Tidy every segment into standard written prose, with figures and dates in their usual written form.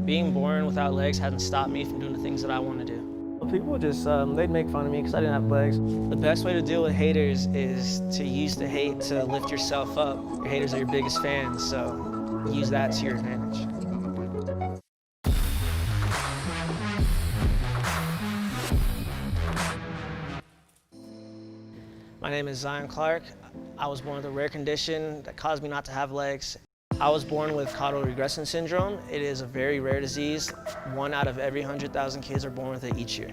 Being born without legs hasn't stopped me from doing the things that I want to do. People just, they'd make fun of me because I didn't have legs. The best way to deal with haters is to use the hate to lift yourself up. Your haters are your biggest fans, so use that to your advantage. My name is Zion Clark. I was born with a rare condition that caused me not to have legs. I was born with caudal regression syndrome. It is a very rare disease. 1 out of every 100,000 kids are born with it each year.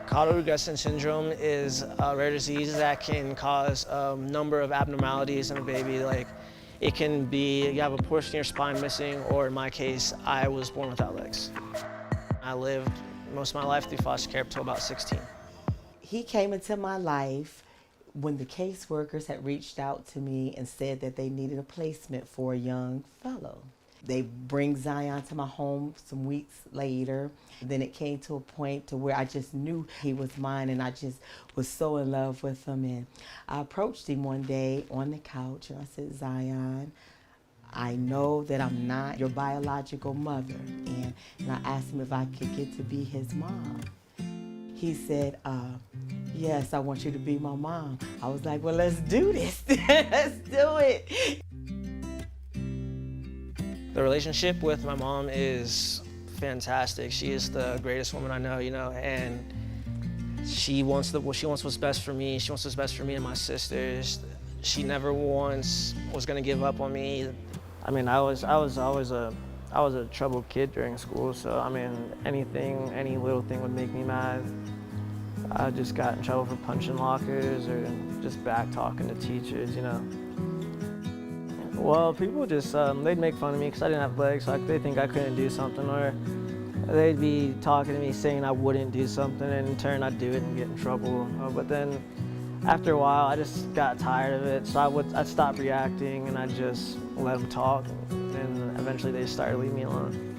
Caudal regression syndrome is a rare disease that can cause a number of abnormalities in a baby. Like, it can be you have a portion of your spine missing, or in my case, I was born without legs. I lived most of my life through foster care up until about 16. He came into my life when the caseworkers had reached out to me and said that they needed a placement for a young fellow. They bring Zion to my home some weeks later. Then it came to a point to where I just knew he was mine, and I just was so in love with him. And I approached him one day on the couch and I said, Zion, I know that I'm not your biological mother. And I asked him if I could get to be his mom. He said, yes, I want you to be my mom. I was like, well, let's do this. Let's do it. The relationship with my mom is fantastic. She is the greatest woman I know, and she wants what's best for me. She wants what's best for me and my sisters. She never once was gonna give up on me. I mean, I was always a troubled kid during school, so I mean, any little thing would make me mad. I just got in trouble for punching lockers or just back talking to teachers, Well, people just, they'd make fun of me because I didn't have legs, so they think I couldn't do something, or they'd be talking to me saying I wouldn't do something, and in turn I'd do it and get in trouble. But then after a while, I just got tired of it, so I'd stop reacting and I'd just let them talk, and eventually they just started leaving me alone.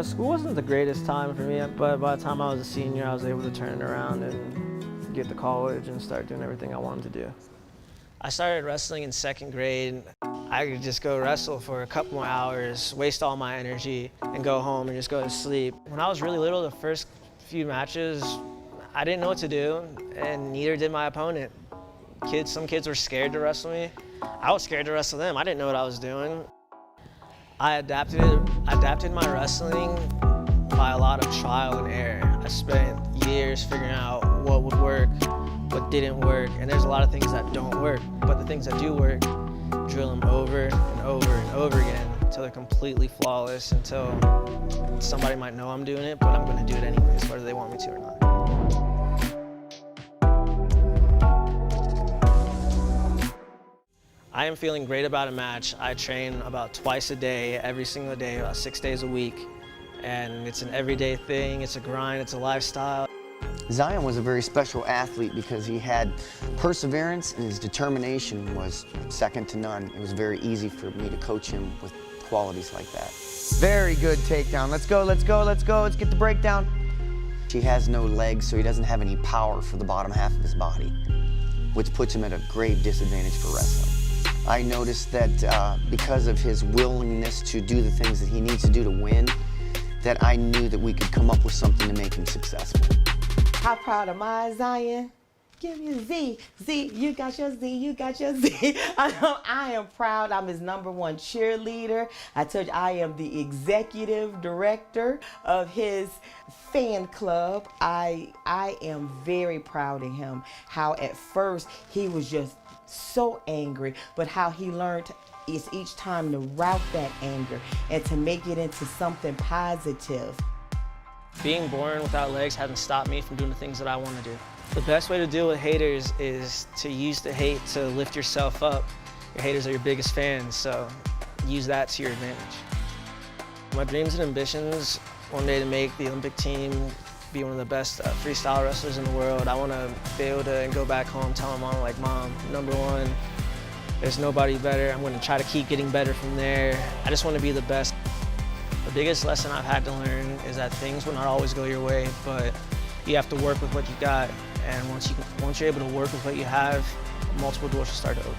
School wasn't the greatest time for me, but by the time I was a senior, I was able to turn it around and get to college and start doing everything I wanted to do. I started wrestling in 2nd grade. I could just go wrestle for a couple more hours, waste all my energy, and go home and just go to sleep. When I was really little, the first few matches, I didn't know what to do, and neither did my opponent. Some kids were scared to wrestle me. I was scared to wrestle them. I didn't know what I was doing. I adapted my wrestling by a lot of trial and error. I spent years figuring out what would work, what didn't work, and there's a lot of things that don't work, but the things that do work, drill them over and over and over again until they're completely flawless, until somebody might know I'm doing it, but I'm gonna do it anyways, whether they want me to or not. I am feeling great about a match. I train about twice a day, every single day, about 6 days a week. And it's an everyday thing, it's a grind, it's a lifestyle. Zion was a very special athlete because he had perseverance, and his determination was second to none. It was very easy for me to coach him with qualities like that. Very good takedown. Let's go, let's go, let's go. Let's get the breakdown. He has no legs, so he doesn't have any power for the bottom half of his body, which puts him at a grave disadvantage for wrestling. I noticed that because of his willingness to do the things that he needs to do to win, that I knew that we could come up with something to make him successful. How proud am I, Zion? Give me a Z. Z, you got your Z, you got your Z. I am proud. I'm his #1 cheerleader. I told you I am the executive director of his fan club. I am very proud of him. How at first he was just so angry, but how he learned is each time to route that anger and to make it into something positive. Being born without legs hasn't stopped me from doing the things that I want to do. The best way to deal with haters is to use the hate to lift yourself up. Your haters are your biggest fans, so use that to your advantage. My dreams and ambitions, one day to make the Olympic team, be one of the best freestyle wrestlers in the world. I want to be able to go back home, tell my mom, like, Mom, #1, there's nobody better. I'm going to try to keep getting better from there. I just want to be the best. The biggest lesson I've had to learn is that things will not always go your way, but you have to work with what you got. And once you're able to work with what you have, multiple doors will start to open.